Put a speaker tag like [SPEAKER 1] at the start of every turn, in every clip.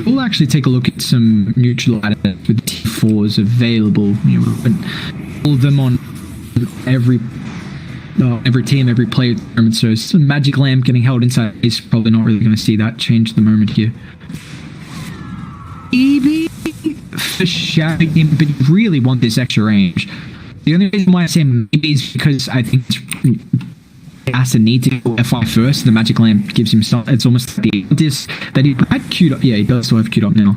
[SPEAKER 1] we'll actually take a look at some neutral items with T4s available. You know, all of them on every team, every player. So some magic lamp getting held inside is probably not really going to see that change the moment here. EB for shouting him, but you really want this extra range. The only reason why I say maybe is because I think Aster needs to go F5 first. The magic lamp gives him some. It's almost like this that he had queued up. Yeah, he does still have queued up now.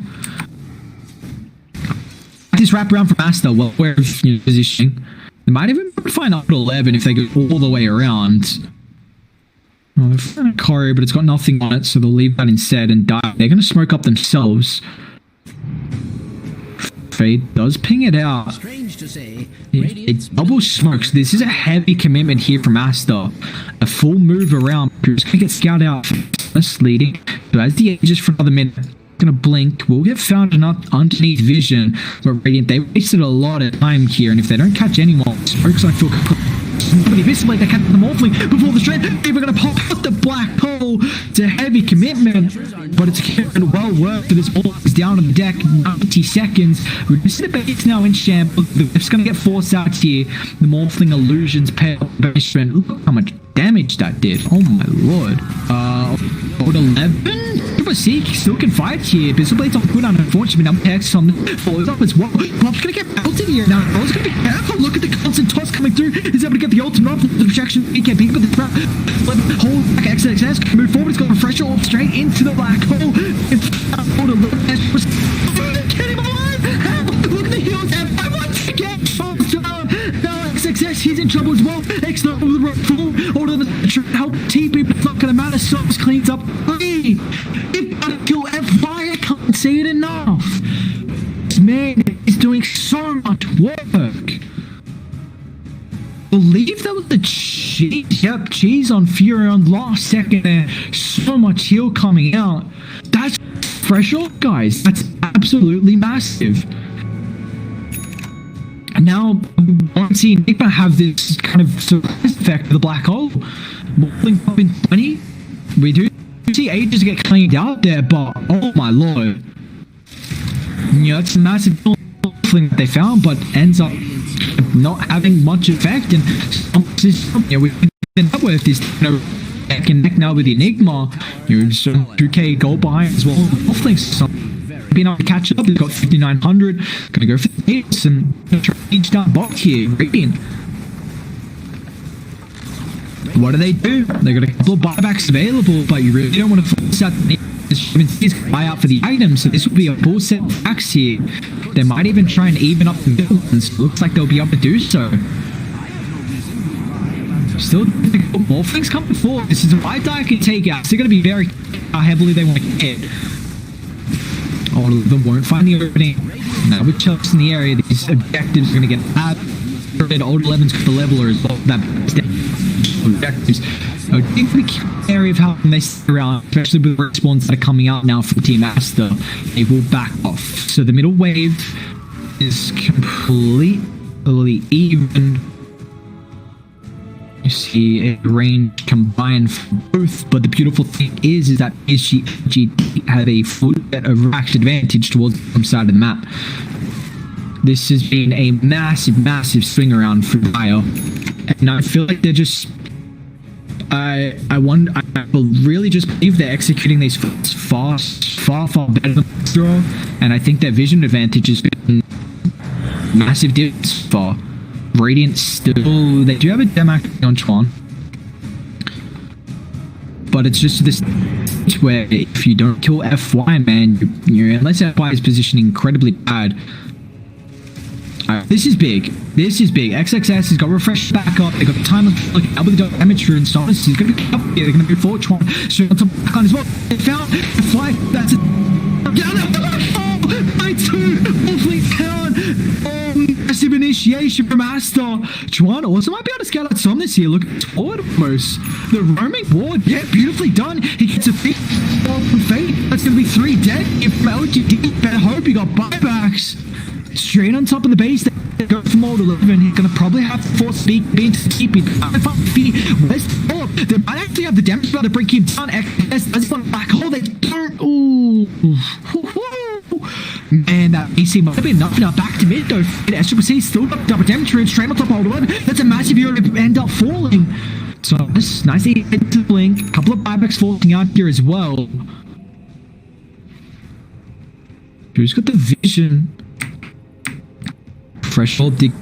[SPEAKER 1] This wrap around from Aster, well, where positioning. They might even find out 11 if they go all the way around. Oh, they've found a Corey, but it's got nothing on it, so they'll leave that instead and die. They're going to smoke up themselves. Fade does ping it out.
[SPEAKER 2] Strange to say,
[SPEAKER 1] it double smokes. This is a heavy commitment here from Aster. A full move around. He's going to get scouted out first leading. So as the ages for another minute, going to blink. We'll get found underneath vision. But Radiant, they wasted a lot of time here. And if they don't catch anyone, smokes I feel somebody visibly they catch the Morphling before the straight. We're going to pop out the black hole. It's a heavy commitment, but it's well worked. This ball is down on the deck. 90 seconds. We're just in the base now in shambles. It's going to get forced out here. The Morphling illusions pair basement. Look how much damage that did. Oh my lord. 11. Seek still can fight here. Blades on cooldown, unfortunately. Now Hex on falls up as well. Pop's gonna get belted here. Now Roll's gonna be careful. Look at the constant toss coming through. He's able to get the ultimate off the projection. He can't beat, but the trap. Hold back XXS can move forward. It's got a refresher all straight into the black hole. Get him alive! Look at the heals. F5 once again. Now XXS, he's in trouble as well. X over the road full. Order the help TP, but it's not gonna matter. Subs cleans up. Kill F5, I can't say it enough. This man is doing so much work. I believe that was the cheese. Yep, cheese on Fury on last second there. So much heal coming out. That's fresh off, guys. That's absolutely massive. And now, we want to see Enigma have this kind of surprise effect of the black hole. Morphling up in 20. We do see ages get cleaned out there, but oh my lord. Yeah, it's a massive thing that they found, but ends up not having much effect. And we've been up with this, neck and neck now with the Enigma. So 2k gold behind as well. Things being able to catch up. They've got 5,900. Gonna go for the hits and change that bot here. Radiant. What do? They're got a couple of buybacks available, but you really don't want to force out the buy out for the items. So this will be a full set of backs here. They might even try and even up the villains. Looks like they'll be able to do so. Still, more things coming forward. This is a right die I can take out. So they're going to be very heavily they want to hit. All of them won't find the opening. Now with Chelsea in the area, these objectives are going to get added. Old 11's got the leveler as well. That objectives. I think the area of how they stay around, especially with the respawns that are coming out now from Team Aster, they will back off. So the middle wave is completely even. You see a range combined for both, but the beautiful thing is that LGD have a full set of racked advantage towards the side of the map. This has been a massive swing around for Bio, and I feel like they're just. I will really just believe they're executing these far better than Throw, and I think their vision advantage has been massive difference for Radiant. Still, they do have a Demac on Chuan, but it's just this where if you don't kill FY, man, unless FY is positioning incredibly bad. This is big. XXS has got refresh back up. They got the time of looking up with the damage through and Stonis is going to be up here. They're going to be forward Chuan straight on top of as well. They found the fly. That's it. By two. Awfully down. Massive initiation from Aster. Chuan also might be able to scale out some this here. Look forward almost. The roaming ward. Yeah, beautifully done. He gets a big from Fate. That's going to be 3 dead. If LGD, better hope he got buybacks. Straight on top of the base, they go from all 11. He's going to probably have to force being to keep it. 5 feet west. Oh, they might actually have the damage about to bring him down. XS does want a black hole. They don't. Ooh. AC might have been enough now. Back to mid though. SCC still got double damage and straight on top of Old 11. That's a massive hero to end up falling. So this nicely hit to blink. A couple of buybacks falling out here as well. Who's got the vision? Threshold dig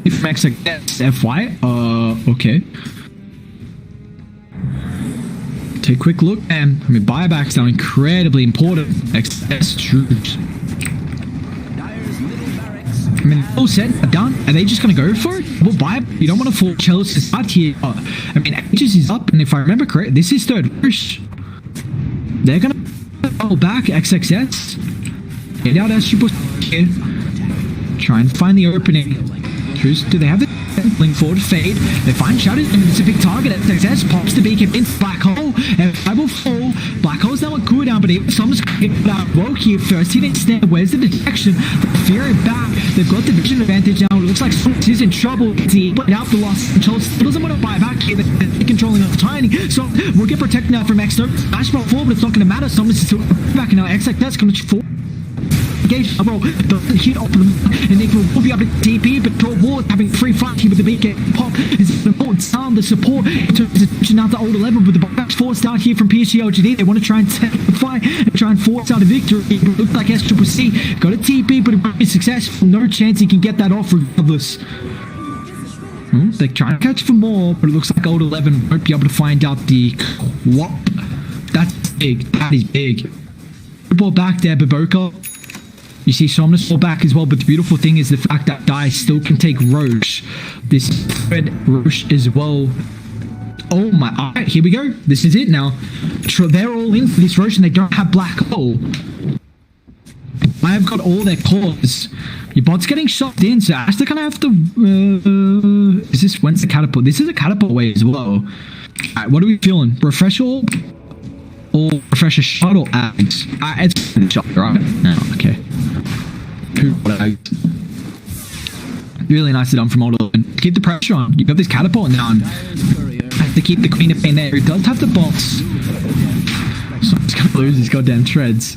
[SPEAKER 1] if max against FY. Okay. Take a quick look, and I mean buybacks are incredibly important. XS troops. I mean, all said, done. Are they just gonna go for it? Well, buy. You don't want to fall Chelsea start here. I mean, Aegis is up, and if I remember correctly, this is third push. They're gonna pull back XXS. Get out as super here. Try and find the opening. Do they have the link forward fade? They find Shadow, and it's a big target. XXS pops the beacon into Black Hole, and I will fall. Black Hole's now a cooldown, but even someone's getting that woke here first. He didn't stand. Where's the detection? Fury back. They've got the vision advantage now. It looks like someone is in trouble. He put out the loss. Chelsea doesn't want to buy back here. They're controlling us tiny. So we'll get protected now from X. Smash ball forward, but it's not going to matter. Someone's still back now. XXS going to fall. Engage bro, doesn't hit off them, and they will be able to TP, but Troll War having free fight here with the beacon pop is an important sound. The support turns attention out to Old 11 with the backs forced out here from PSG LGD. They want to try and take the fight and try and force out a victory. But it looks like SCC got a TP, but it won't be successful. No chance he can get that off regardless. They're trying to catch for more, but it looks like Old 11 won't be able to find out the whop. That's big. That is big. Ball back there, Baboka. You see Somnus fall back as well, but the beautiful thing is the fact that Dai still can take Roche. This thread Roche as well. Oh my, alright, here we go. This is it now. They're all in for this Roche and they don't have Black Hole. I have got all their cores. Your bot's getting shot in, so Aster kind of have to... is this, when's the catapult? This is a catapult way as well. Alright, what are we feeling? Refresh all? Or refresh a shot or ags? It's a shot, right? No, okay. Really nicely done from Old 11. Keep the pressure on. You've got this catapult now and have to keep the Queen of Pain there. Who does have the box. Someone's gonna lose his goddamn treads.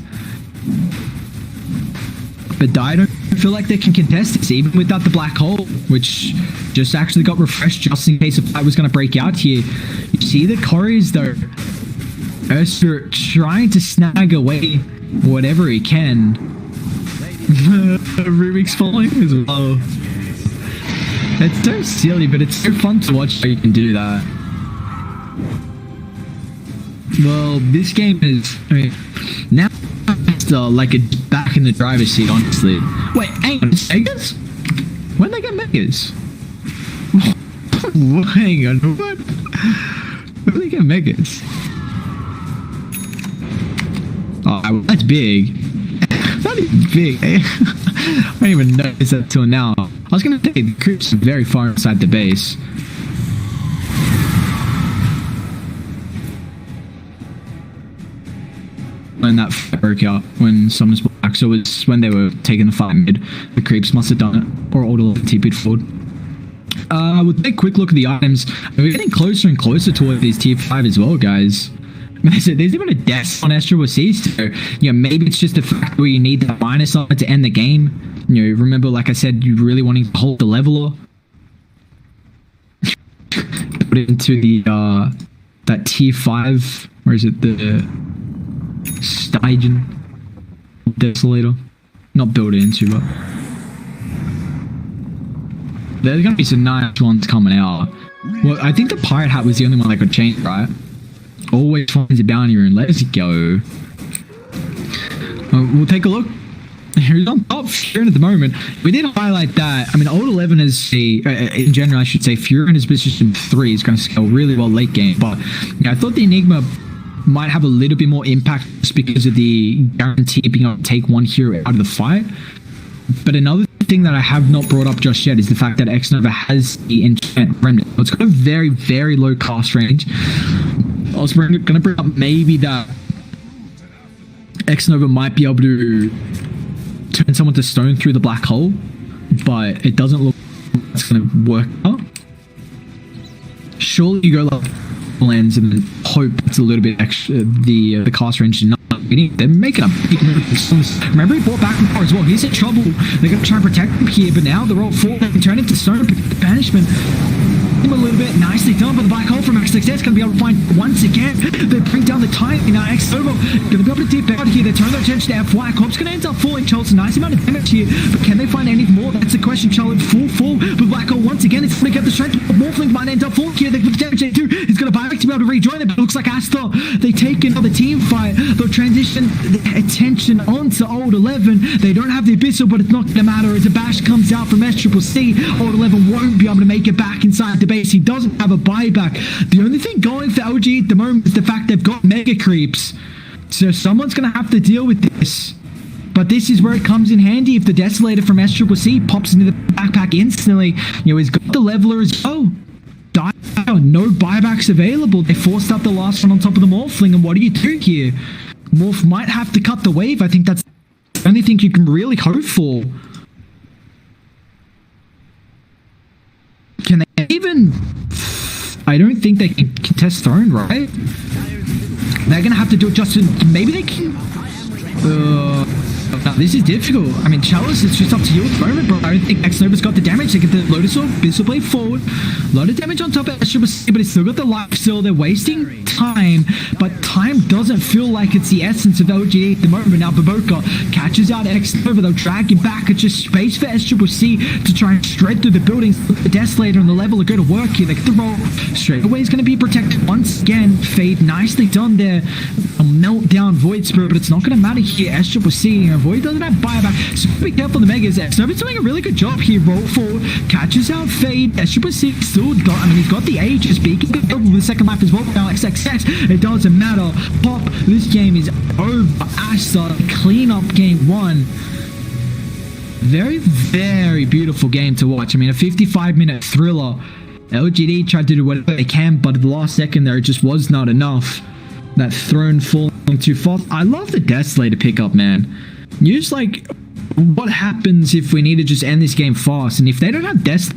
[SPEAKER 1] But I don't feel like they can contest this even without the Black Hole, which just actually got refreshed just in case a fight was gonna break out here. You see the Corys though. Aster trying to snag away whatever he can. Rubik's falling as well. It's so silly, but it's so fun to watch how you can do that. Well, this game is, I mean, now it's like a back in the driver's seat, honestly. Wait, hang on, Megas? When they get Megas? Hang on, what? When do they get Megas? Oh, well, that's big. That is big. I didn't even notice that till now. I was gonna say the creeps are very far inside the base. When that fight broke out, when someone's back, so it's when they were taking the fight mid. The creeps must have done it, or Old 11 TP'd forward. We'll take a quick look at the items. We're getting closer and closer toward these tier 5 as well, guys. There's even a death on Aster with C, so you know, maybe it's just the fact where you need that minus on it to end the game. You know, remember, like I said, you really wanting to hold the leveler. Put it into the that tier 5, or is it the Stygian Desolator? Not build it into, but there's gonna be some nice ones coming out. Well, I think the pirate hat was the only one that could change, right? Always finds a bounty rune. Let's go. We'll take a look. He's on top. Furin at the moment. We did highlight that. I mean, Old 11 is in general, I should say, Furin is position 3 is going to scale really well late game. But you know, I thought the Enigma might have a little bit more impact just because of the guarantee being able to take one hero out of the fight. But another thing that I have not brought up just yet is the fact that X-Nova has the enchant remnant. It's got a very, very low cast range. I was going to bring up maybe that X-Nova might be able to turn someone to stone through the black hole, but it doesn't look like it's going to work out. Surely you go like lens and then hope it's a little bit extra, the cast range is not They're making a big move. Remember, he brought back before as well. He's in trouble. They're going to try and protect him here, but now they're all full and turn into stone banishment. Him a little bit. Nicely done by the black hole from XXS. Going to be able to find once again. They bring down the time. Now X over. Going to be able to dip out here. They turn their attention to FY. Corp's going to end up falling. Charles, a nice amount of damage here, but can they find any more? That's the question. Charlotte full. But black hole once again. It's going to get the strength. Morphling might end up falling here. They put the damage too. He's going to buy back to be able to rejoin it. But it looks like Aster. They take another team fight. They'll transition the attention onto Old 11. They don't have the Abyssal, but it's not going to matter as a bash comes out from SCCC. Old 11 won't be able to make it back inside the base. He doesn't have a buyback. The only thing going for LG at the moment is the fact they've got mega creeps. So someone's going to have to deal with this. But this is where it comes in handy if the Desolator from SCCC pops into the backpack instantly. You know, he's got the leveler as well. No buybacks available. They forced up the last one on top of the Morphling, and what do you do here? Morph might have to cut the wave. I think that's the only thing you can really hope for. Can they even... I don't think they can contest Throne, right? They're going to have to do it just to... Maybe they can... No, this is difficult. I mean, Chalice, it's just up to you at the moment, bro. I don't think X-Nova's got the damage. They get the Lotus Orb, Abyssal Blade forward. A lot of damage on top of SCCC, but it's still got the life still. They're wasting time, but time doesn't feel like it's the essence of LGD at the moment. Now, Baboka catches out X-Nova. They'll drag him back. It's just space for SCCC to try and shred through the buildings. The Desolator and the level are going to work here. They get the roll. Straight away is going to be protected once again. Fade nicely done there. A meltdown Void Spirit, but it's not going to matter here. SCCC, Void doesn't have buyback, so be careful the Megas. X-Nova's doing a really good job here. Roll forward, catches out Fade. SCCC still got, I mean, he's got the Aegis, but he can get over with the second life as well. Now XXX, it doesn't matter. Pop, this game is over. Aster, clean up game one. Very, very beautiful game to watch. I mean, a 55-minute thriller. LGD tried to do whatever they can, but at the last second there, it just was not enough. That Throne falling too fast. I love the Desolator pickup, man. You're just like, what happens if we need to just end this game fast? And if they don't have Desolator,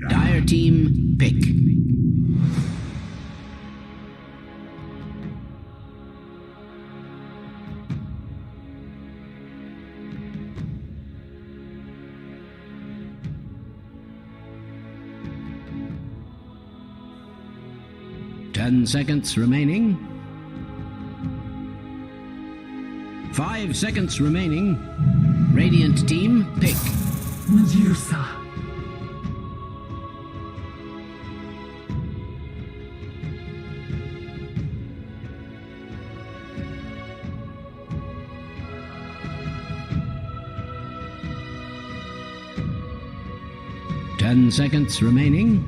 [SPEAKER 2] Dire team, pick. Ten seconds remaining. 5 seconds remaining. Radiant team, pick.
[SPEAKER 3] Medusa.
[SPEAKER 2] 10 seconds remaining.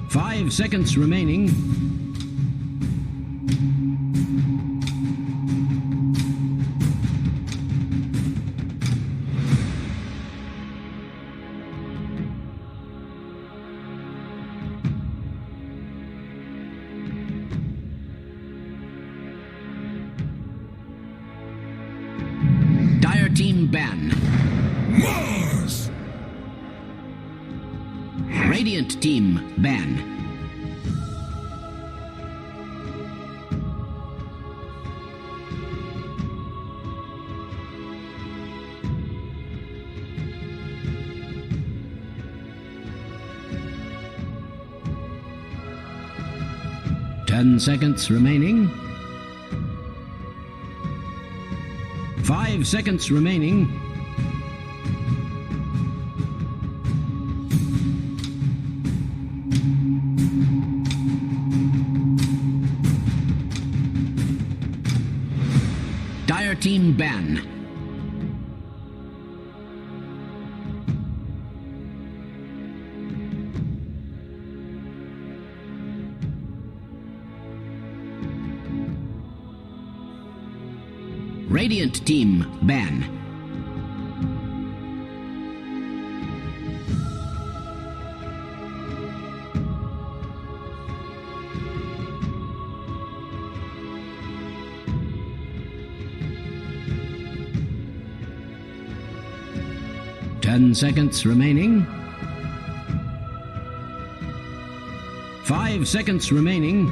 [SPEAKER 2] 5 seconds remaining. Dire team ban.
[SPEAKER 3] Mars!
[SPEAKER 2] Radiant team ban. Ten seconds remaining. 5 seconds remaining. Dire team ban. Radiant team ban. Ten seconds remaining. 5 seconds remaining.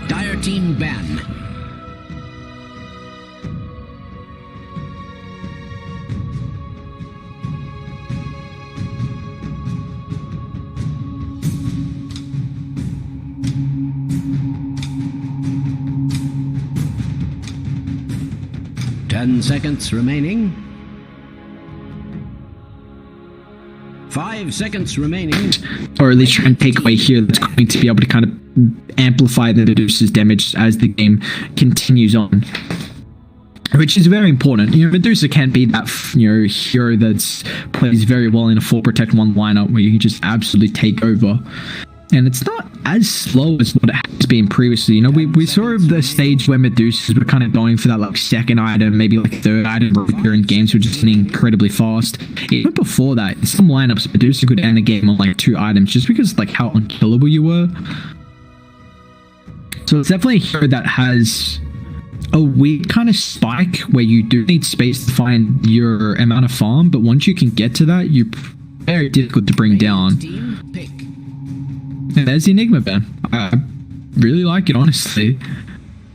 [SPEAKER 2] Dire team ban. Ten seconds remaining. 5 seconds remaining.
[SPEAKER 1] Or at least try and take away here that's going to be able to kind of amplify the Medusa's damage as the game continues on. Which is very important. You know, Medusa can be that, you know, hero that's plays very well in a 4 protect 1 lineup where you can just absolutely take over. And it's not as slow as what it has been previously. You know, we saw the stage where Medusas were kind of going for that like second item, maybe like third item during games, which is getting incredibly fast. Even before that, in some lineups, Medusa could end the game on like 2 items just because like how unkillable you were. So it's definitely a hero that has a weird kind of spike where you do need space to find your amount of farm, but once you can get to that, you're very difficult to bring down. And there's the Enigma ban. I really like it, honestly.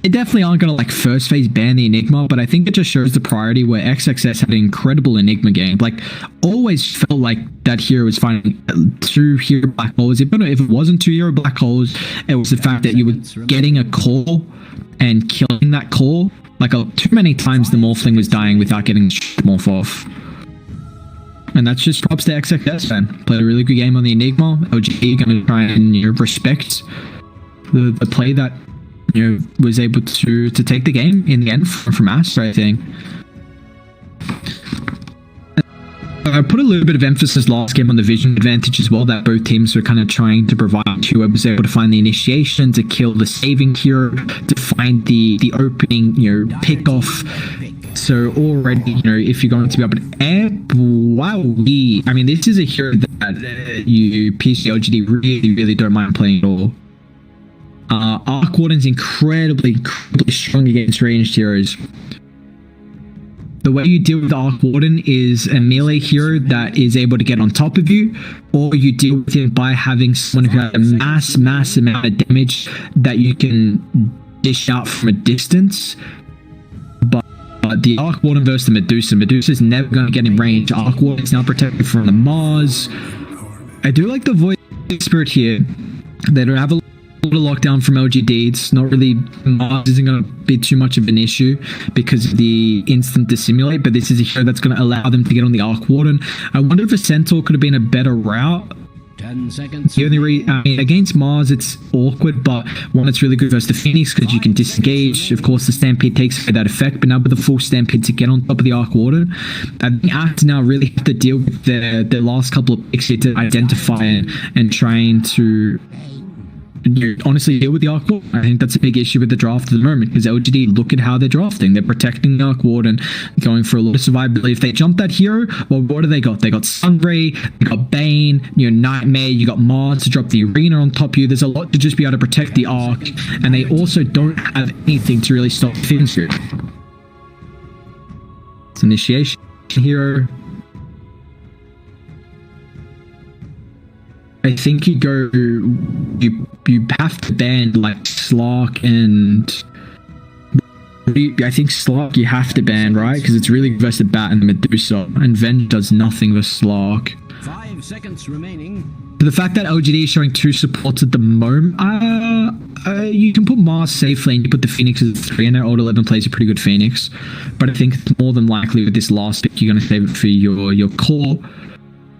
[SPEAKER 1] they definitely aren't going to like first phase ban the Enigma, but I think it just shows the priority where XXS had an incredible Enigma game. Like, always felt like that hero was finding 2 hero black holes. If it wasn't 2 hero black holes, it was the fact that you were getting a core and killing that core. Like, too many times the Morphling was dying without getting the Morph off. And that's just props to XXS, man. Played a really good game on the Enigma. LGD going to try and respect the play that was able to take the game in the end from Aster, I think. I put a little bit of emphasis last game on the vision advantage as well, that both teams were kind of trying to provide. Whoever was able to find the initiation, to kill the saving hero, to find the opening, pick off. So already, if you're going to be able to I mean, this is a hero that PSG LGD really don't mind playing at all. Arc Warden's incredibly strong against ranged heroes. The way you deal with the Arc Warden is a melee hero that is able to get on top of you, or you deal with him by having someone who has a mass amount of damage that you can dish out from a distance. But the Arc Warden versus the Medusa's never going to get in range. Arc Warden's now protected from the Mars. I do like the Void Spirit here. They don't have a lockdown from LGD. It's not really, Mars isn't going to be too much of an issue because of the instant dissimulate, but this is a hero that's going to allow them to get on the Arc Warden. I wonder if a Centaur could have been a better route.
[SPEAKER 2] 10 seconds.
[SPEAKER 1] The only against Mars, it's awkward, but one, it's really good versus the Phoenix because you can disengage. Of course, the Stampede takes away that effect, but now with the full Stampede to get on top of the Arc Warden, I think Aster now really have to deal with the last couple of picks here to identify and trying to honestly deal with the Arc Warden. I think that's a big issue with the draft at the moment because LGD, look at how they're drafting. They're protecting the Arc Warden, going for a lot of survivability. If they jump that hero, well, what do they got? They got Sunray, they got Bane, Nightmare, you got Mars to drop the Arena on top of you. There's a lot to just be able to protect the Arc, and they also don't have anything to really stop Finn's here. It's initiation hero. I think you have to ban like Slark and I think Slark you have to ban, right? Because it's really versus the Bat and the Medusa, and Venge does nothing with Slark.
[SPEAKER 2] 5 seconds remaining.
[SPEAKER 1] The fact that LGD is showing 2 supports at the moment, you can put Mars safely and you put the Phoenix as 3. I know Old 11 plays a pretty good Phoenix, but I think it's more than likely with this last pick you're going to save it for your core.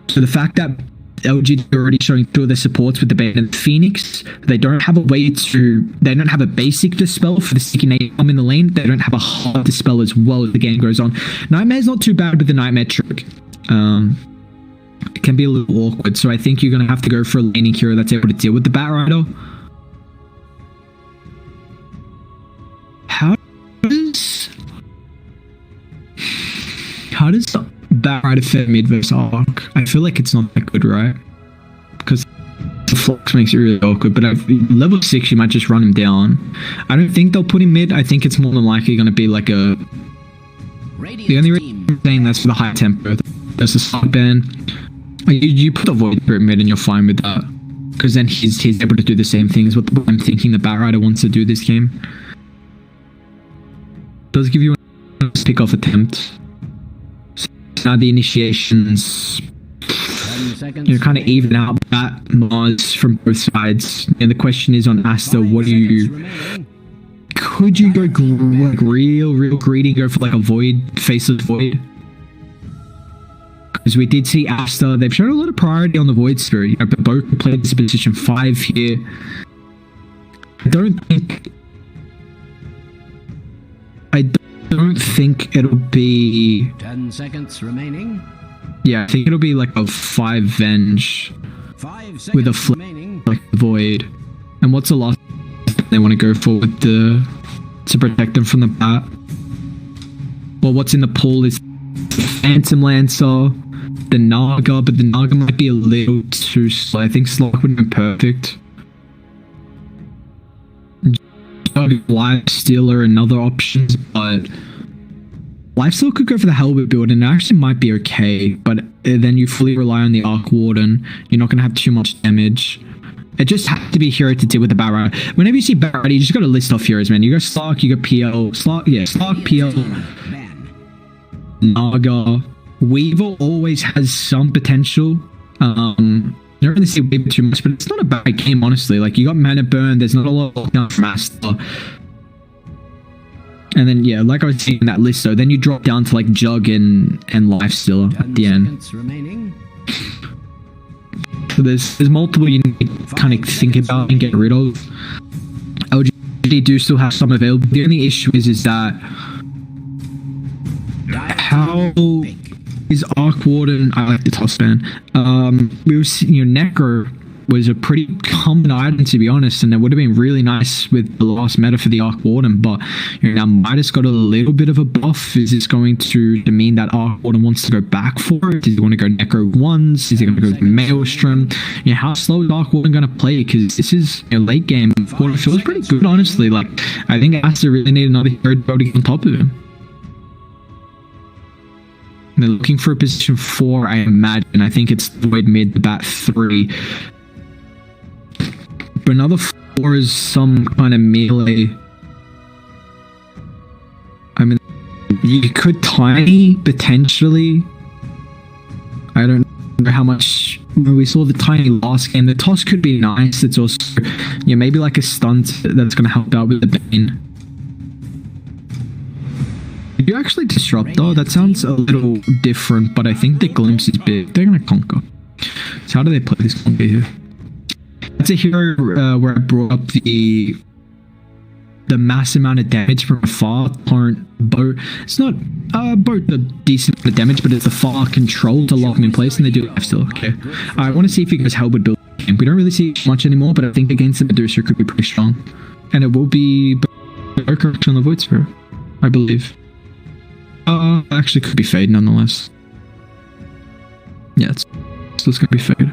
[SPEAKER 1] So the fact that LGD are already showing 2 of their supports with the Bane and the Phoenix, they don't have a basic dispel for the Sticky Name in the lane. They don't have a hard dispel as well as the game goes on. Nightmare's not too bad with the Nightmare trick. It can be a little awkward, so I think you're going to have to go for a laning hero that's able to deal with the Bat Rider. How does Bat Rider fare mid versus Arc? I feel like it's not that good, right? Because the Flux makes it really awkward, but level 6 you might just run him down. I don't think they'll put him mid. I think it's more than likely going to be like a... The only reason I'm saying that's for the high tempo. There's a slot ban. You put the Void Spirit mid and you're fine with that. Because then he's able to do the same thing as what I'm thinking the Bat Rider wants to do this game. Does give you a pick off attempt. Now the initiations, kind of even out Bat Mars from both sides. And the question is on Aster, could you go like real greedy, go for like a Void, Faceless Void? Because we did see Aster, they've shown a lot of priority on the Void Spirit. But both played this position 5 here. I don't think it'll be
[SPEAKER 2] 10 seconds remaining.
[SPEAKER 1] Yeah, I think it'll be like a 5 Venge
[SPEAKER 2] 5 seconds
[SPEAKER 1] with a flip like Void. And what's the last they want to go for with to protect them from the Bat? Well, what's in the pool is Phantom Lancer, the Naga, but the Naga might be a little too slow. I think Slock would have been perfect. Lifesteal are another options, but Lifesteal could go for the Hellbit build and it actually might be okay, but then you fully rely on the Arc Warden. You're not going to have too much damage. It just had to be a hero to deal with the Bat Rider. Whenever you see Bat Rider, you just got to list off heroes, man. You got Slark, you got PL, Slark, PL,
[SPEAKER 2] Ban.
[SPEAKER 1] Naga. Weevil always has some potential. I don't really see Weevil too much, but it's not a bad game, honestly. Like, you got Mana Burn, there's not a lot of lockdown from Aster. And then, yeah, like I was saying in that list, though, then you drop down to, like, Jug and Lifestealer at the end.
[SPEAKER 2] Seconds remaining.
[SPEAKER 1] So there's multiple you need to kind of think about and get rid of. LGD do still have some available. The only issue is that how is Arc Warden? I like the toss man. We were seeing, Necro was a pretty common item, to be honest, and it would have been really nice with the last meta for the Arc Warden, but now Midas got a little bit of a buff. Is this going to mean that Arc Warden wants to go back for it? Does he want to go Necro once? Is he going to go Maelstrom? How slow is Arc Warden going to play? Because this is late game. Warden feels pretty good, honestly. Like, I think Aster really need another hero to get on top of him. They're looking for a position 4, I imagine. I think it's Void mid, the Bat 3. But another 4 is some kind of melee. I mean, you could Tiny, potentially. I don't know how much... We saw the Tiny last game. The toss could be nice. It's also, maybe like a stunt that's going to help out with the Bane. Did you actually disrupt, though? That sounds a little different, but I think the Glimpse is big. They're going to conquer. So how do they play this conquer here? It's a hero where I brought up the mass amount of damage from afar. Torrent, boat. It's not boat a decent amount of damage, but it's the far control to lock them in place, and they do life still. Okay. I want to see if you guys help with build game. We don't really see much anymore, but I think against the Medusa could be pretty strong. And it will be correction on the Void Spirit, I believe. Actually could be Fade nonetheless. Yeah, it's gonna be Fade.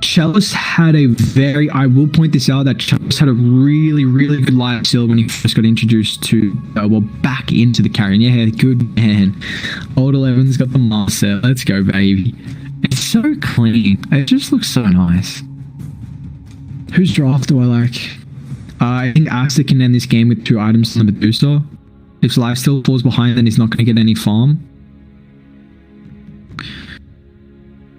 [SPEAKER 1] Chalice had a very, I will point this out, that Chalice had a really, really good life steal when he first got introduced to, back into the carry. And yeah, good man. Old 11's got the master. Let's go, baby. It's so clean. It just looks so nice. Whose draft do I like? I think Aster can end this game with 2 items on the Medusa. If Lifesteal falls behind, then he's not going to get any farm.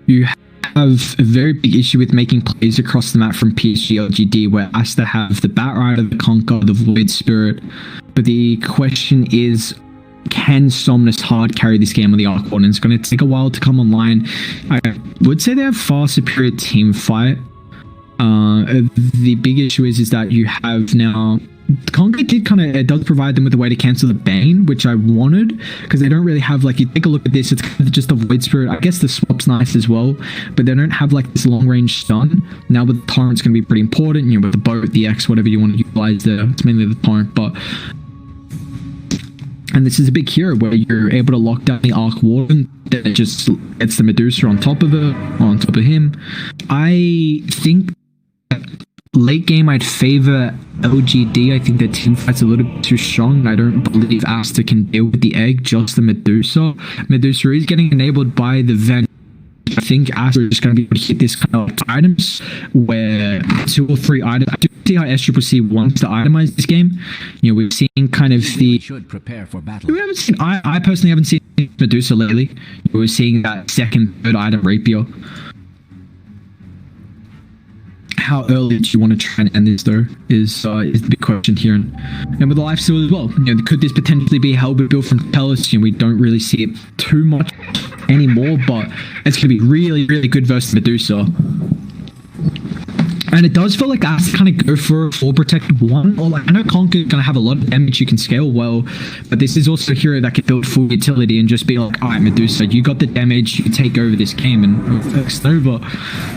[SPEAKER 1] You have a very big issue with making plays across the map from PSG LGD, where Aster have the Bat Rider, the Conquer, the Void Spirit. But the question is, can Somnus hard carry this game on the Arc Warden? It's going to take a while to come online. I would say they have far superior team fight. The big issue is that you have now... Conquer did it does provide them with a way to cancel the Bane, which I wanted, because they don't really have, like, you take a look at this, it's kind of just a Void Spirit. I guess the swap's nice as well, but they don't have, like, this long-range stun. Now with the Torrent's going to be pretty important, with the boat, the X, whatever you want to utilize there. It's mainly the Torrent, but... And this is a big hero where you're able to lock down the Arc Warden, then it just gets the Medusa on top of it, or on top of him. I think... Late game, I'd favor LGD. I think their team fight's a little bit too strong. I don't believe Aster can deal with the egg, just the Medusa. Medusa is getting enabled by the vent. I think Aster is going to be able to hit this kind of items where 2 or 3 items. I do see how SCCC wants to itemize this game. We've seen kind of the...
[SPEAKER 2] Should prepare for battle.
[SPEAKER 1] We haven't seen... I personally haven't seen Medusa lately. We're seeing that 2nd, 3rd item Rapier. How early do you want to try and end this, though, is the big question here. And with the lifesteal as well, could this potentially be a Hellbit build from Palace? We don't really see it too much anymore, but it's going to be really, really good versus Medusa. And it does feel like I have to kind of go for a 4 protected 1. Or like, I know Conquer's going to have a lot of damage, you can scale well, but this is also a hero that can build full utility and just be like, alright, Medusa, you got the damage, you take over this game, and first over,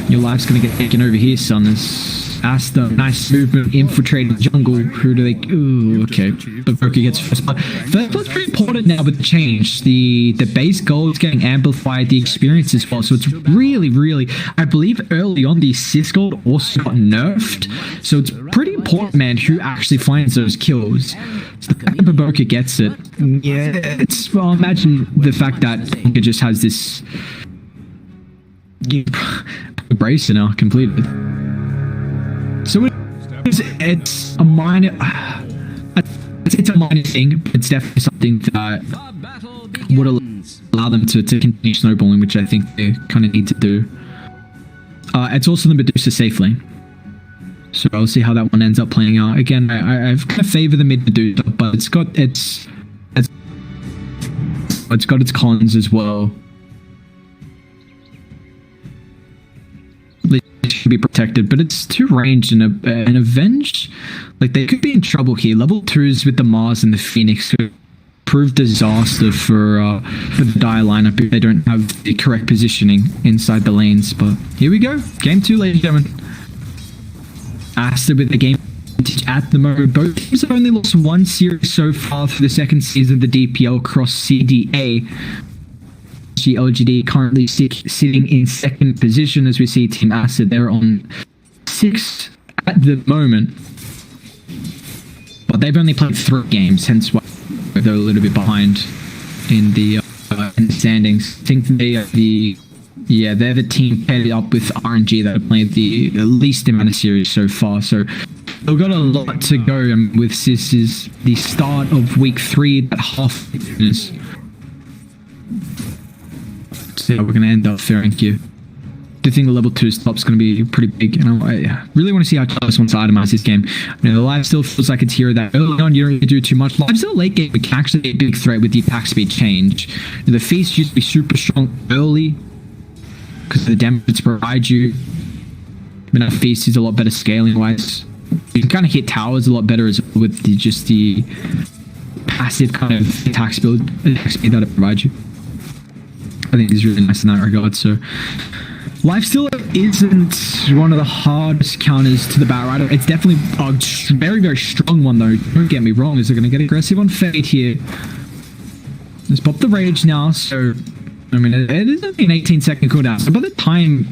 [SPEAKER 1] your life's going to get taken over here, son. This Aster, nice movement, infiltrating jungle. Who do they... Ooh, okay. But Broker gets first blood. First blood's pretty important now with the change. The base goal is getting amplified, the experience as well. So it's really, really... I believe early on the assist gold also got nerfed. So it's pretty important, man, who actually finds those kills. So the fact that Baboka gets it... Yeah, it's... Well, imagine the fact that Tonka just has this... Bracer now, completed. it's a minor. It's a minor thing, but it's definitely something that
[SPEAKER 2] The battle
[SPEAKER 1] would
[SPEAKER 2] begins.
[SPEAKER 1] allow them to continue snowballing, which I think they kind of need to do. It's also the Medusa safe lane. So I'll see how that one ends up playing out. Again, I've kind of favor the mid Medusa, but it's got its cons as well. It should be protected, but it's too ranged and Avenge. Like, they could be in trouble here. Level 2s with the Mars and the Phoenix could prove disaster for the Dire lineup if they don't have the correct positioning inside the lanes. But here we go. Game 2, ladies and gentlemen. Aster with the game advantage at the moment. Both teams have only lost one series so far through the second season of the DPL-CDA. LGD currently sitting in second position as we see Team Aster. They're on 6 at the moment. But they've only played 3 games, hence why they're a little bit behind in the standings. I think they're the team paired up with RNG that have played the least amount of series so far. So they've got a lot to go, and with this is the start of week 3 at half is. See how we're going to end up faring here. I think the level 2 stop's going to be pretty big, and I really want to see how Charles wants to itemize this game. The live still feels like it's here that early on you don't really do too much. Live still late game, we can actually be a big threat with the attack speed change. The feast used to be super strong early because of the damage it's provide you. But now feast is a lot better scaling wise. You can kind of hit towers a lot better as well with just the passive kind of attack speed that it provides you. I think it's really nice in that regard. So Lifesteal isn't one of the hardest counters to the Batrider. It's definitely a very, very strong one though. Don't get me wrong, is they're going to get aggressive on Fade here. Let's pop the Rage now. So, I mean, it is only an 18-second cooldown. So by the time,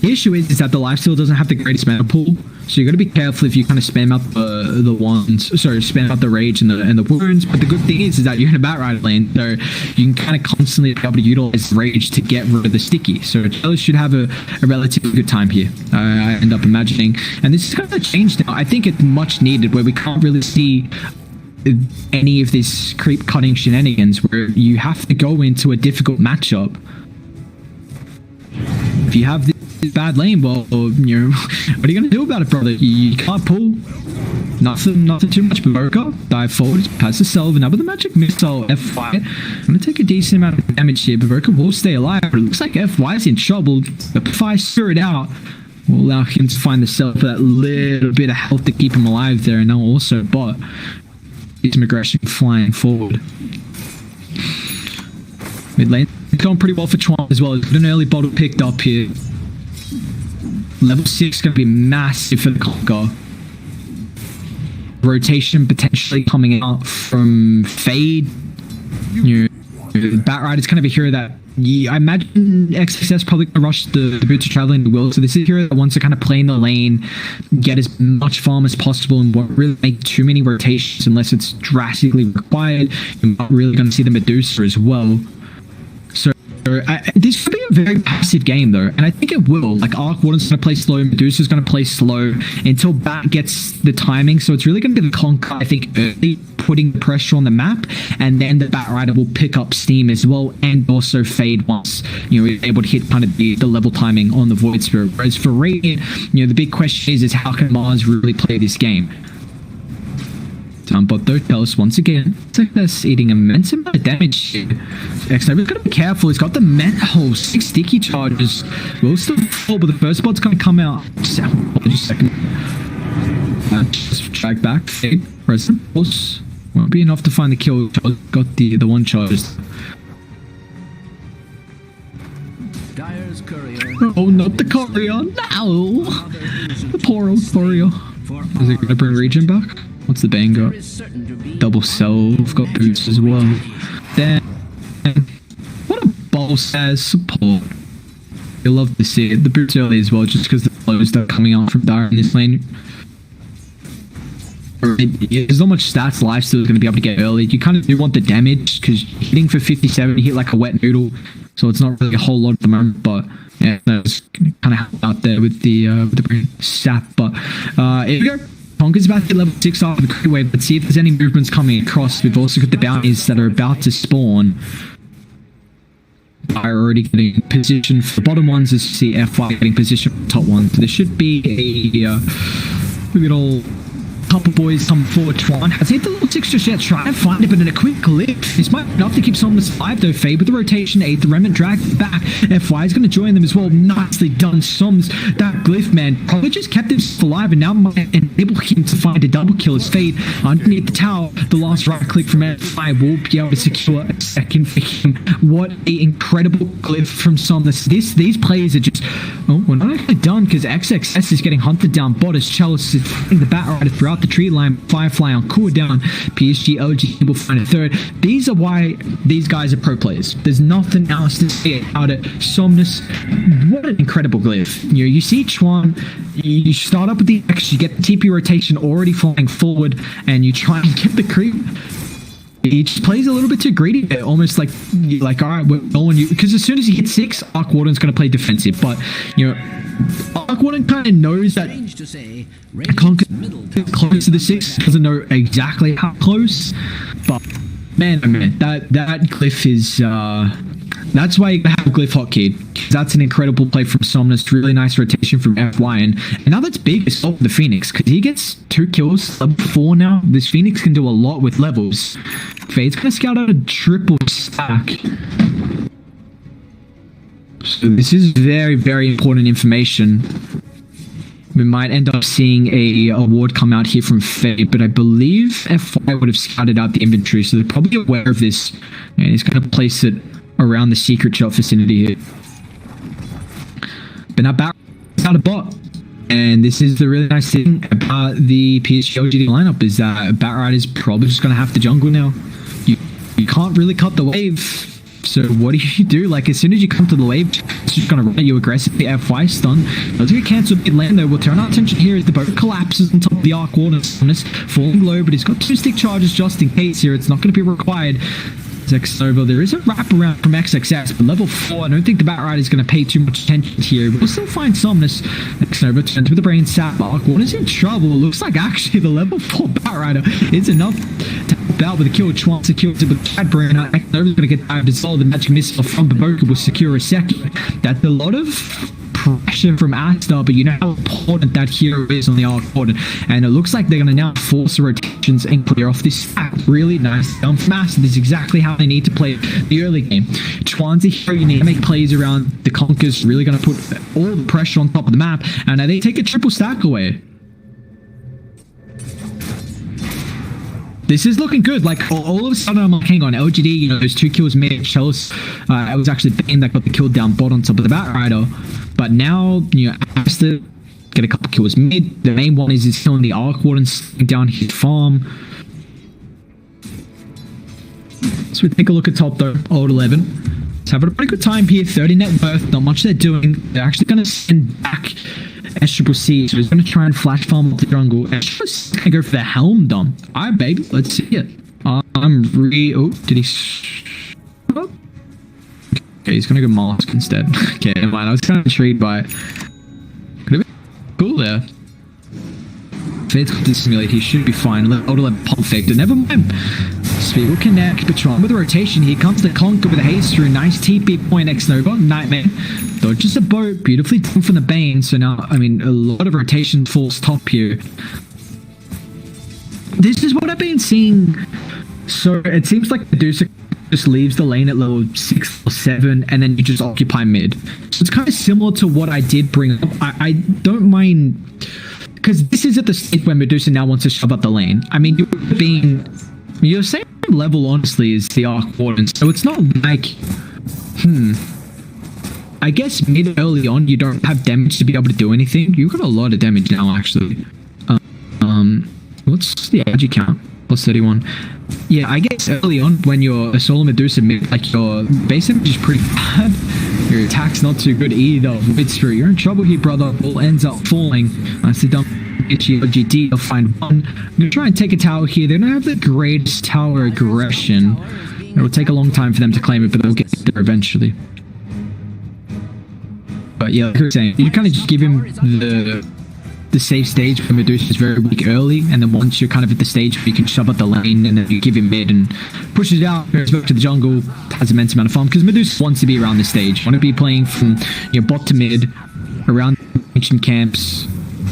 [SPEAKER 1] the issue is that the Lifesteal doesn't have the greatest mana pool. So you got to be careful if you kind of spam out the wands. Sorry, spam out the Rage and the wounds. But the good thing is that you're in a Batrider lane, so you can kind of constantly be able to utilize Rage to get rid of the sticky. So Charles should have a relatively good time here. I end up imagining, and this is kind of changed now. I think it's much needed, where we can't really see any of this creep cutting shenanigans, where you have to go into a difficult matchup. If you have this bad lane, well, you know, what are you going to do about it, brother? You can't pull nothing too much. Baroka, dive forward, pass the Selva, now with the magic missile, FY. I'm going to take a decent amount of damage here. Baroka will stay alive, but it looks like FY is in trouble. The FI Spirit out will allow him to find the Selva for that little bit of health to keep him alive there, and now also bot is some aggression flying forward. Mid lane going pretty well for Chuan as well. He's got an early bottle picked up here. Level 6 going to be massive for the Conqueror. Rotation potentially coming out from Fade. You know, Batrider's kind of a hero that I imagine XXS probably going to rush the Boots of Traveling to Will. So this is a hero that wants to kind of play in the lane, get as much farm as possible, and won't really make too many rotations unless it's drastically required. You're not really going to see the Medusa as well. So this could be a very passive game though, and I think it will. Like, Arc Warden's going to play slow, Medusa's going to play slow until Bat gets the timing. So it's really going to be the Conqueror, I think, early putting pressure on the map, and then the Batrider will pick up steam as well, and also Fade once, you know, able to hit kind of the level timing on the Void Spirit. Whereas for Radiant, you know, the big question is how can Mars really play this game? But though Telus once again, it's like that's eating immense amount of damage here. X-Nova's got to be careful. He's got the mental 6 sticky charges. Will still fall, but the first bot's going to come out. Just a second. Just drag back. Fade. Present. Won't be enough to find the kill. Got the one charge.
[SPEAKER 2] Dyer's courier.
[SPEAKER 1] Oh, not the courier. No! The poor old courier. Is it going to bring Regen back? What's the bang got? Double Self, got Boots as well. Then, what a boss as support. You'll love to see it. The Boots early as well, just because the flows that are coming out from Dire in this lane. There's not much stats Lifesteal is going to be able to get early. You kind of do want the damage, because hitting for 57, you hit like a wet noodle. So it's not really a whole lot at the moment, but yeah, no, it's kind of help out there with the sap. But here we go. Tonka's about to hit level 6 after the creep wave. Let's see if there's any movements coming across. We've also got the bounties that are about to spawn. Are already getting position for the bottom ones, as you see FY getting position for the top ones. So there should be a little couple boys come forward. Twan has hit the level 6 just yet, trying to find it, but in a quick glitch. This might be enough to keep Somnus alive though. Fade with the rotation 8, the remnant dragged back. FY is going to join them as well. Nicely done, Soms. That glyph, man, probably just kept him alive and now might enable him to find a double kill as Fade underneath the tower. The last right click from FY will be able to secure a second for him. What a incredible glyph from Somnus. These players are just, oh, we're not actually done because XXS is getting hunted down. Bottas, Chalice is fighting the Batrider throughout the tree line. Firefly on cooldown. PSG, LGD will find a third. These are why these guys are pro players. There's nothing else to say about it. Somnus, what an incredible glyph. You see Chuan, you start up with the X, you get the TP rotation already flying forward, and you try and get the creep. He just plays a little bit too greedy there, almost like all right, we're going you, because as soon as he hits 6, Arc Warden's going to play defensive, but Arc Warden kind of knows that Conquer close to the 6, doesn't know exactly how close, but man, that glyph is that's why you have a glyph hotkey. That's an incredible play from Somnus. Really nice rotation from FY, and now that's big as well for the Phoenix, because he gets 2 kills, level 4 now. This Phoenix can do a lot with levels. Fade's gonna scout out a triple stack. So this is very, very important information. We might end up seeing a award come out here from Fade, but I believe FY would have scouted out the inventory, so they're probably aware of this, and he's going to place it around the secret shop vicinity here. But now Batrider's got a bot, and this is the really nice thing about the PSG LGD lineup, is that Batrider's probably just going to have to jungle now. You can't really cut the wave. So what do? Like, as soon as you come to the wave, it's just going to run at you aggressively. FY stun. Does get cancelled mid lane though. We'll turn our attention here as the boat collapses on top of the Arc Warden. Falling low, but he's got 2 stick charges just in case here. It's not going to be required. Xnova, there is a wraparound from XXS, but level 4, I don't think the Batrider is going to pay too much attention here. We'll still find Somnus. Xnova turns with the brain sap. Arc Warden's in trouble. Looks like actually the level 4 Batrider is enough to help out with a kill. Chuan secures it with Cadbrainer. Xnova's going to get dived as well. The magic missile from Baboka will secure a second. That's a lot of pressure from Aster, but you know how important that hero is on the Arc Warden, and it looks like they're going to now force the rotations and clear off this stack. Really nice done from Aster. This is exactly how they need to play the early game. Chuan's a hero you need to make plays around. The Conker's really going to put all the pressure on top of the map, and now they take a triple stack away. This is looking good. Like, all of a sudden, I'm like, hang on, LGD, those 2 kills made. Chalice, it was actually Bane that got the kill down bot on top of the Batrider. But now, Aster get a couple kills mid. The main one is he's killing the Arc Warden, slowing down his farm. So we take a look at top though, old 11. It's having a pretty good time here. 30 net worth, not much they're doing. They're actually going to send back SCC, so he's going to try and flash farm up the jungle. SCC's going to go for the Helm dump. Alright, baby, let's see it. Oh, did he... Oh. Okay, he's going to go Mask instead. Okay, never mind. I was kind of intrigued by it. Could have been cool there. Fade's got to simulate. He should be fine. Let Auto let pump fake. Never mind. Speed will connect. Patron with a rotation. Here comes the Conker with a haste through. Nice TP point. Xnova. Nightmare. Dodges a boat. Beautifully done from the Bane. So now, a lot of rotation falls top here. This is what I've been seeing. So it seems like Medusa just leaves the lane at level 6 or 7, and then you just occupy mid. So it's kind of similar to what I did bring up. I don't mind, because this is at the stage where Medusa now wants to shove up the lane. You're same level, honestly, as the Arc Warden, so it's not like, I guess mid early on, you don't have damage to be able to do anything. You've got a lot of damage now, actually. What's the AG count? Plus 31. Yeah, I guess early on, when you're a solo Medusa mid, like, your base damage is pretty bad. Your attack's not too good either. Midstreet, you're in trouble here, brother. All ends up falling. Nicely done. LGD, they'll find one. I'm gonna try and take a tower here. They don't have the greatest tower aggression. It'll take a long time for them to claim it, but they'll get there eventually. But yeah, like I was saying, you kind of just give him the safe stage where Medusa is very weak early, and then once you're kind of at the stage where you can shove up the lane and then you give him mid and pushes out, goes back to the jungle, has immense amount of fun, because Medusa wants to be around the stage, want to be playing from bot to mid, around ancient camps.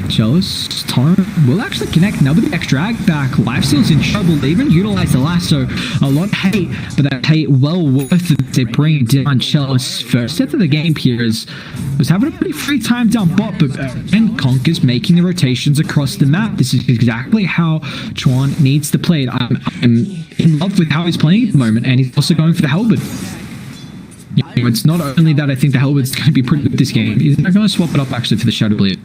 [SPEAKER 1] Chalice, Torrent will actually connect now with the extra drag back. Lifesteal's in trouble. They even utilize the lasso. A lot of hate, but that hate well worth it. They bring down Chalice. First set of the game here was having a pretty free time down bot, but and Conk is making the rotations across the map. This is exactly how Chuan needs to play it. I'm in love with how he's playing at the moment, and he's also going for the halberd. It's not only that I think the halberd's going to be pretty good this game. He's going to swap it up actually for the Shadow Bleed.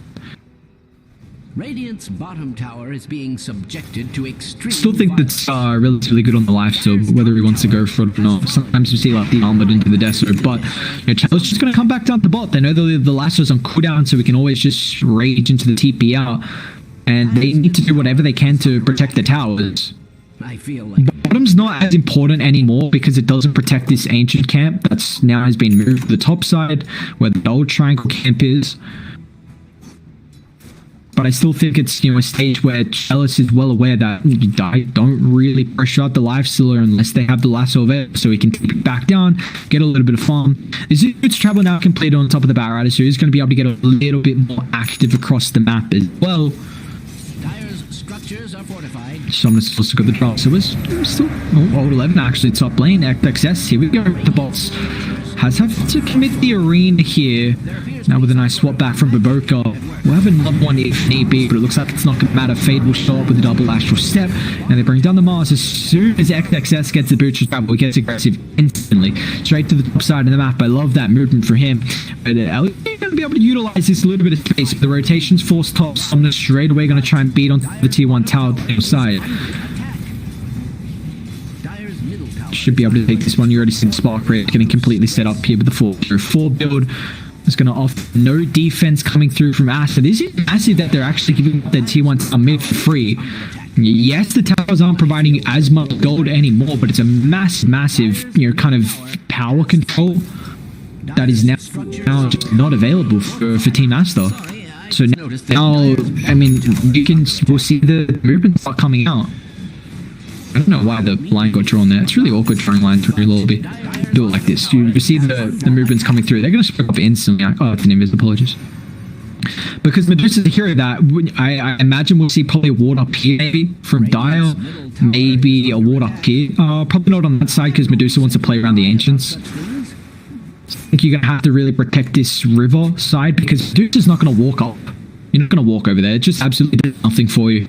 [SPEAKER 2] Radiant's bottom tower is being subjected to extreme.
[SPEAKER 1] Still think that's relatively good on the lifesteal, but whether he wants to go for it or not. Sometimes you see like the armored into the desert, but Chalice just going to come back down to the bot. They know the lasso's on cooldown, so we can always just rage into the TP out, and they need to do whatever they can to protect the towers.
[SPEAKER 2] I feel like
[SPEAKER 1] Bottom's not as important anymore because it doesn't protect this ancient camp that's now has been moved to the top side where the old triangle camp is. But I still think it's a stage where Chalice is well aware that you don't really pressure out the lifestealer unless they have the lasso available, so he can take it back down, get a little bit of farm. This is travel now completed on top of the Batrider, so he's going to be able to get a little bit more active across the map as well.
[SPEAKER 2] Dire's structures are fortified.
[SPEAKER 1] Someone's also got the drop, so it's still old 11 actually top lane. XS, here we go. The bots has had to commit the arena here. Now with a nice swap back from Baboka. We'll have another one if need be, but it looks like it's not going to matter. Fade will show up with a double astral step, and they bring down the Mars. As soon as XXS gets the boots travel, he gets aggressive instantly. Straight to the top side of the map. I love that movement for him. But LGD going to be able to utilize this little bit of space. The rotations force top. Somnus straight away going to try and beat on the T1 tower to the side. Should be able to take this one. You already see the spark rate getting completely set up here with the 4-4 build. It's going to offer no defense coming through from Aster. This is massive that they're actually giving the T1 a mid for free. Yes, the towers aren't providing as much gold anymore, but it's a massive, kind of power control that is now just not available for Team Aster. So now, I mean, we'll see the movement start coming out. I don't know why the line got drawn there. It's really awkward drawing line through a little bit. Do it like this. You see the movements coming through. They're going to spark up instantly. Oh, it's an invis. Apologies. Because Medusa's a hero that I imagine we'll see probably a ward up here maybe from Dial. Maybe a ward up here. Probably not on that side because Medusa wants to play around the Ancients. I think you're going to have to really protect this river side because Medusa's not going to walk up. You're not going to walk over there. It just absolutely does nothing for you.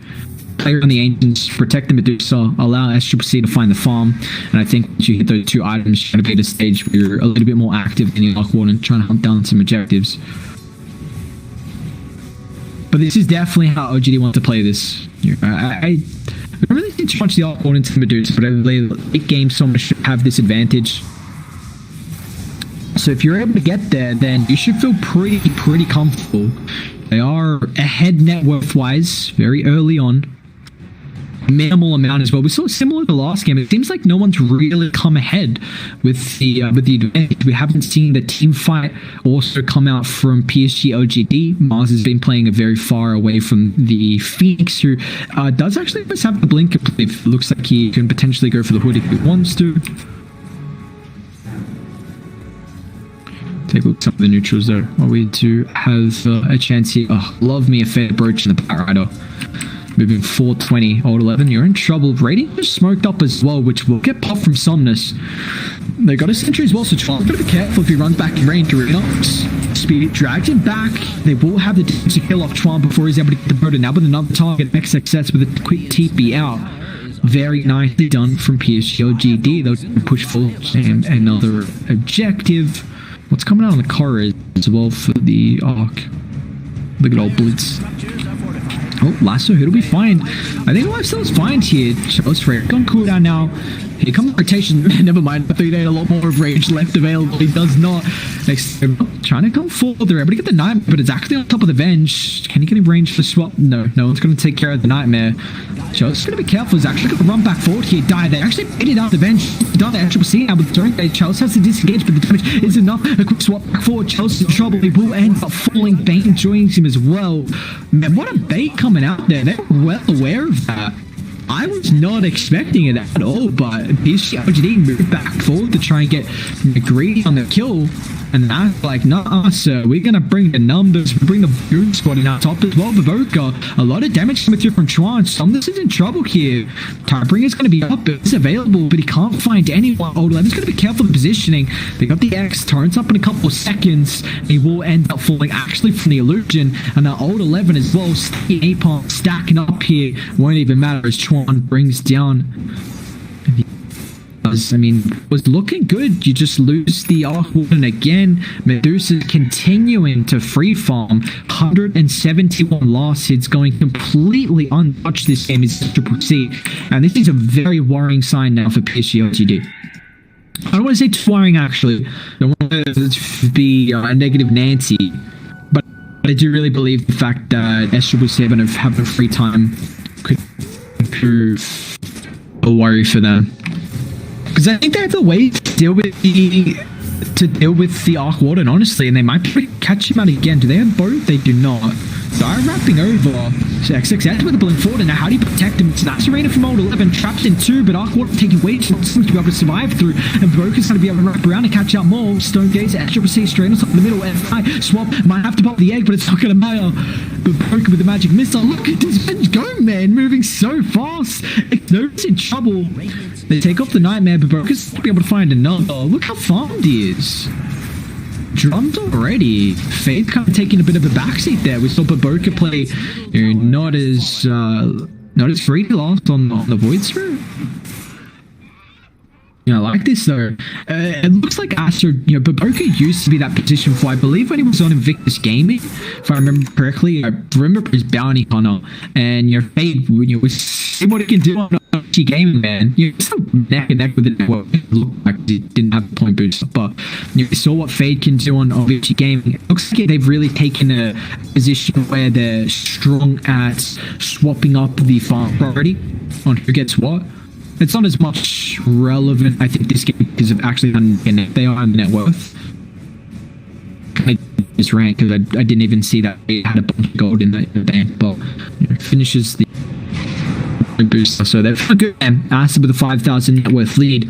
[SPEAKER 1] Play around the Ancients, protect the Medusa, allow SCCC to find the farm, and I think once you hit those two items, you're going to be at a stage where you're a little bit more active in the Lockwood and trying to hunt down some objectives. But this is definitely how LGD wants to play this. I don't really think too much the Lockwood into the Medusa, but I believe late game someone should have this advantage. So if you're able to get there, then you should feel pretty comfortable. They are ahead net worth wise very early on. Minimal amount as well. We saw similar to the last game. It seems like no one's really come ahead with the advantage. We haven't seen the team fight also come out from PSG LGD. Mars has been playing a very far away from the Phoenix, who does actually just have the blink. It looks like he can potentially go for the hood if he wants to. Take a look at some of the neutrals there. While we do have a chance here. Oh, love me a fair brooch in the Batrider. Moving 420, old 11, you're in trouble. Rating just smoked up as well, which will get popped from Somnus. They got a sentry as well, so Chuan's got to be careful if he runs back in range. Arena speed drags him back. They will have the team to kill off Chuan before he's able to get the murder. Now with another target, XXS with a quick TP out. Very nicely done from PSG LGD. They'll push forward and another objective. What's coming out on the corridor as well for the arc? Look at old Blitz. Oh, Lasso, it'll be fine. I think Lifesteal's fine here. Chalice Ray on cooldown now. Here comes rotation. Never mind. I thought he had a lot more of rage left available. He does not. Next, trying to come forward. They're able to get the nightmare, but it's actually on top of the bench. Can he get in range for swap? No, no one's going to take care of the nightmare. Chelsea's going to be careful. He's actually going to run back forward here. They actually made it out the bench. Done the LGD now with the turn. Chelsea has to disengage, but the damage is enough. A quick swap back forward. Chelsea's in trouble. He will end up falling. Bane joins him as well. Man, what a bait coming out there. They're well aware of that. I was not expecting it at all, but PSG LGD moved back forward to try and get greedy on the kill. And that's like, nah, sir, we're going to bring the numbers, we bring the boom squad in our top as well. Baboka, a lot of damage coming through from Chuan. This is in trouble here. Timebringer's going to be up, it's available, but he can't find anyone. Old 11's going to be careful of the positioning. They got the X, turns up in a couple of seconds. He will end up falling actually from the illusion. And now Old 11 as well, stacking up here. Won't even matter as Chuan brings down. I mean, was looking good. You just lose the Arc Warden again. Medusa continuing to free farm. 171 last hits, going completely untouched this game is Triple C. And this is a very worrying sign now for PSG LGD. I don't want to say too worrying, actually. I don't want to be a negative Nancy. But I do really believe the fact that S777 of having free time could prove a worry for them. Because I think they have the way to deal with the Arc Warden, honestly, and they might catch him out again. Do they have both? They do not. So I'm wrapping over. So XX with a blink forward, and now how do you protect him? Snaps Arena from Old 11, trapped in 2, but Arc Warden taking way too long to be able to survive through, and Broker's going to be able to wrap around and catch out more. Stone Gates, SCC straight on top of the middle, F5, swap, might have to pop the egg, but it's not going to matter. But Broker with the magic missile, look at this bench go, man, moving so fast. Xno's in trouble. They take off the nightmare, but Broker's going to be able to find another. Look how farmed he is. Drummed already. Faith kind of taking a bit of a backseat there. We saw Baboka play not as free last on the Void Spirit. I like this though. It looks like Aster, Baboka used to be that position for, I believe, when he was on Invictus Gaming, if I remember correctly. I remember his bounty hunter, and Fade, we see what he can do on PG Gaming, man. He's so neck and neck with the network. It looked like he didn't have a point boost, but you saw what Fade can do on PG Gaming. It looks like they've really taken a position where they're strong at swapping up the farm priority on who gets what. It's not as much relevant, I think, this game because of actually they are on net worth. I just rank because I didn't even see that they had a bunch of gold in the bank, but finishes the booster, so they're good. And Aster with a 5,000 net worth lead.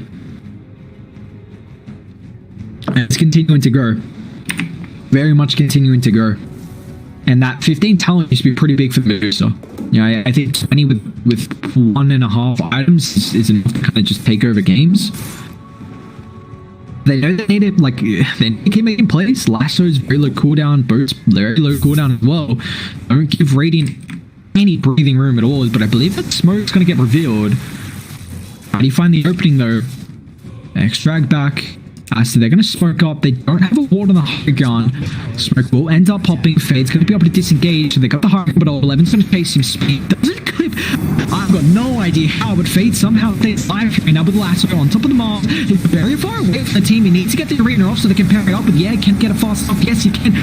[SPEAKER 1] And it's continuing to grow. Very much continuing to grow. And that 15 talent used to be pretty big for Medusa. I think 20 with 1.5 items is enough to kind of just take over games. They know they need it, like, they keep making plays. Lasso's very low cooldown, Boat's very low cooldown as well. Don't give Radiant any breathing room at all, but I believe that Smoke's going to get revealed. How do you find the opening though? Extract back. So they're going to smoke up. They don't have a ward on the high ground. Smoke will end up popping. Fade's going to be able to disengage. So they got the high ground, but 11's going to chase him. Speed doesn't clip. I've got no idea how, but Fade somehow stays alive right now with Lasso on top of the Mars. He's very far away from the team. He needs to get the arena off so they can pair it up. But yeah, can't get it fast enough. Yes, he can.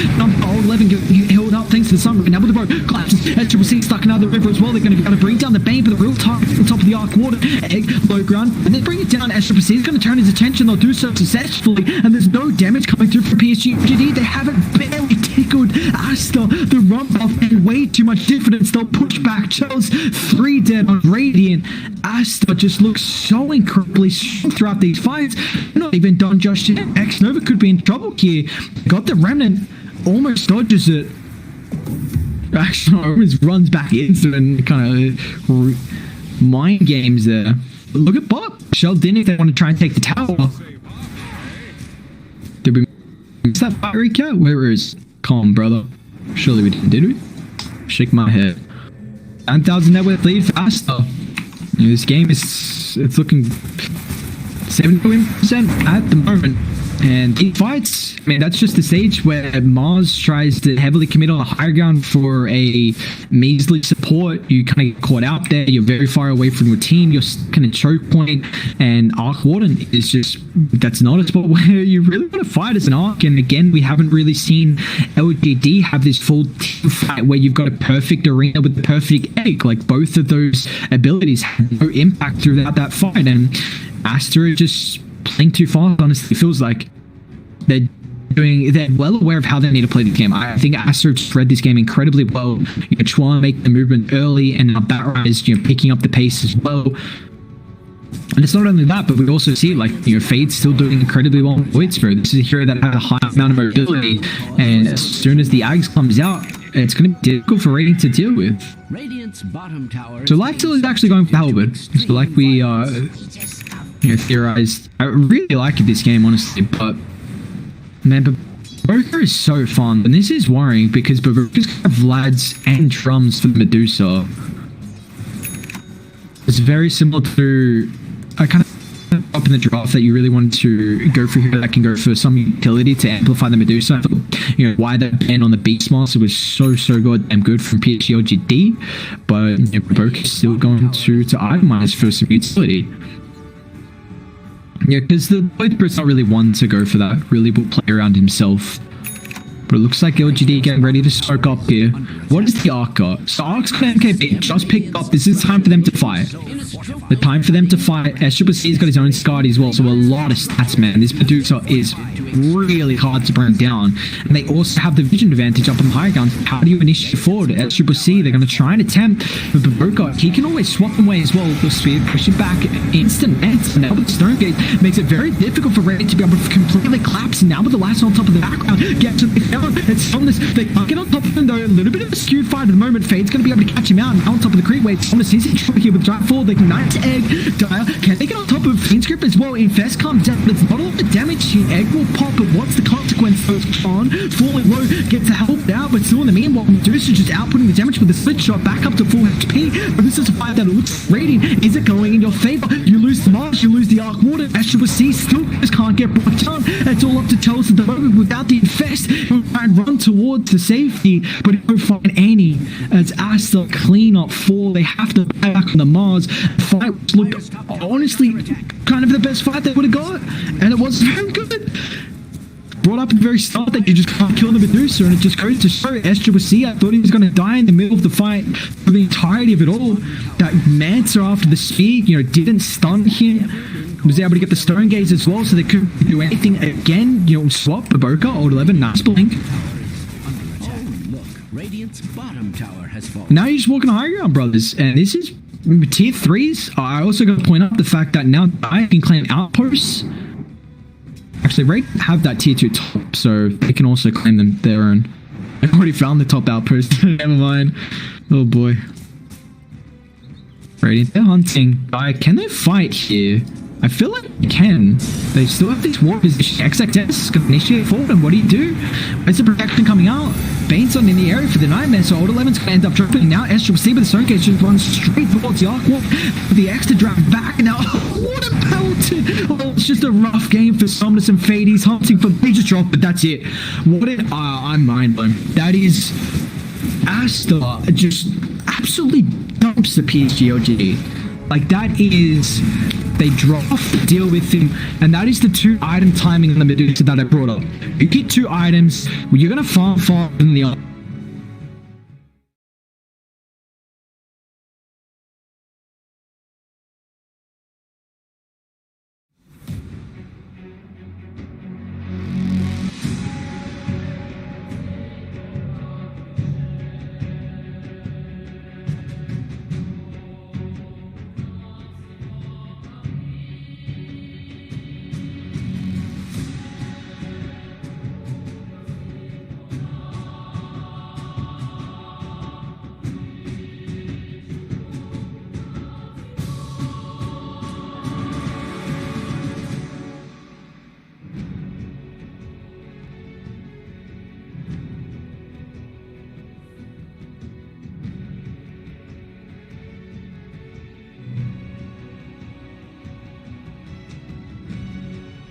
[SPEAKER 1] Old 11 held up thanks to the sun right now with the boat. Collapses. SCC stuck in the river as well. They're going to be able to bring down the Bane, but the real target on top of the Arc Water. Egg, low ground, and then bring it down. SCC is going to turn his attention. They'll do so successfully, and there's no damage coming through from PSG LGD. They haven't barely tickled Aster. The run off and way too much difference. They'll push back. Charles 3 dead on Radiant. Aster just looks so incredibly strong throughout these fights. Not even done just yet. X-Nova could be in trouble here. Got the Remnant. Almost dodges it. Actually, almost runs back into it and kind of mind games there. But look at Bot. Shell didn't if they want to try and take the tower. Did we miss that fight recap? Where is calm, brother? Surely we didn't, did we? Shake my head. 9,000 net worth lead for Aster. This game is, it's looking 70% at the moment. And these fights, I mean, that's just the stage where Mars tries to heavily commit on the high ground for a measly support. You kind of get caught out there. You're very far away from your team. You're kind of choke point. And Arc Warden is just, that's not a spot where you really want to fight as an Arc. And again, we haven't really seen LGD have this full team fight where you've got a perfect arena with the perfect egg. Like, both of those abilities have no impact throughout that fight. And Aster is just playing too fast, honestly. It feels like they're well aware of how they need to play the game. I think Aster just read this game incredibly well. You know, trying to make the movement early, and now Batrite is, you know, picking up the pace as well. And it's not only that, but we also see, like, you know, Fade's still doing incredibly well in Voidsphere. This is a hero that has a high amount of mobility, and as soon as the Ags comes out, it's going to be difficult for Radiant to deal with.
[SPEAKER 2] Radiant's bottom tower.
[SPEAKER 1] So Lifesteal is actually going for the halberd. So like we you know, theorized. I really like this game, honestly, but man, Baroka is so fun, and this is worrying because Baroka's have Vlads and drums for the Medusa. It's very similar to I kind of up in the draft that you really wanted to go for here that can go for some utility to amplify the Medusa. You know, why that ban on the Beastmaster was so goddamn good from PSG LGD, but you know, Baroka is still going to itemize for some utility. Yeah, because the Voidspir's not really one to go for that. Really will play around himself. But it looks like LGD getting ready to soak up here. What is the Arc got? So Arc's got MKB just picked up. This is time for them to fight. The time for them to fight. SCC's got his own Skadi as well, so a lot of stats, man. This Medusa is really hard to bring down. And they also have the vision advantage up on the high ground. How do you initiate forward? SCC, they're going to try and attempt. But Baroka, he can always swap away as well. The speed, push it back, instant ants. And now with Stonegate, makes it very difficult for Reddit to be able to completely collapse. And now with the last on top of the background, get to the field. It's on this. They can't get on top of him though. A little bit of a skewed fight at the moment. Fade's going to be able to catch him out. And now on top of the creep wave, Thomas is in trouble here with Giant Fall. They can Knight's Egg. Dire, can they get on top of Fiend's Grip as well? Infest comes down, but it's not all the damage here. Egg will pop, but what's the consequence? Goes on, falling low, gets helped out, but still in the meanwhile, Medusa just outputting the damage with a split shot back up to full HP. But this is a fight that looks radiant. Is it going in your favor? You lose the Marsh, you lose the Arc Water. SCC still just can't get brought down. It's all up to Chelsea at the moment without the Infest. He'll try and run towards the safety, but he'll find Annie as Aster clean up 4. They have to back on the Mars. Fight looked honestly kind of the best fight they would have got, and it wasn't very good. Brought up at the very start that you just can't kill the Medusa, and it just goes to show SCC. I thought he was going to die in the middle of the fight for the entirety of it all. That Manta after the speed, you know, didn't stun him. Was able to get the Stone Gaze as well, so they couldn't do anything again. You know, swap Baroka, old 11, nice blink.
[SPEAKER 2] Oh, look, Radiant's bottom tower has fallen.
[SPEAKER 1] Now you're just walking high ground, brothers, and this is tier 3s. I also got to point out the fact that now I can claim outposts. Actually, Raid have that tier 2 top, so they can also claim them their own. I've already found the top outpost. Never mind. Oh boy. Radiant, they're hunting. Can they fight here? I feel like they can. They still have this war position. XXS is going to initiate forward, and what do you do? Where's the protection coming out? Bane's on in the area for the Nightmare, so Old 11's going to end up dropping. Now SCC with the Stone Cage just runs straight towards the Arc Walk. The extra drag back, and now what a pelted! Oh, it's just a rough game for Somnus and Fade. He's hunting for major drop, but that's it. What an... I'm mind blown. That is... Aster just absolutely dumps the PSG LGD. Like, that is... They drop, deal with him, and that is the 2 item timing on the Medusa that I brought up. You get 2 items, well, you're going to farm in the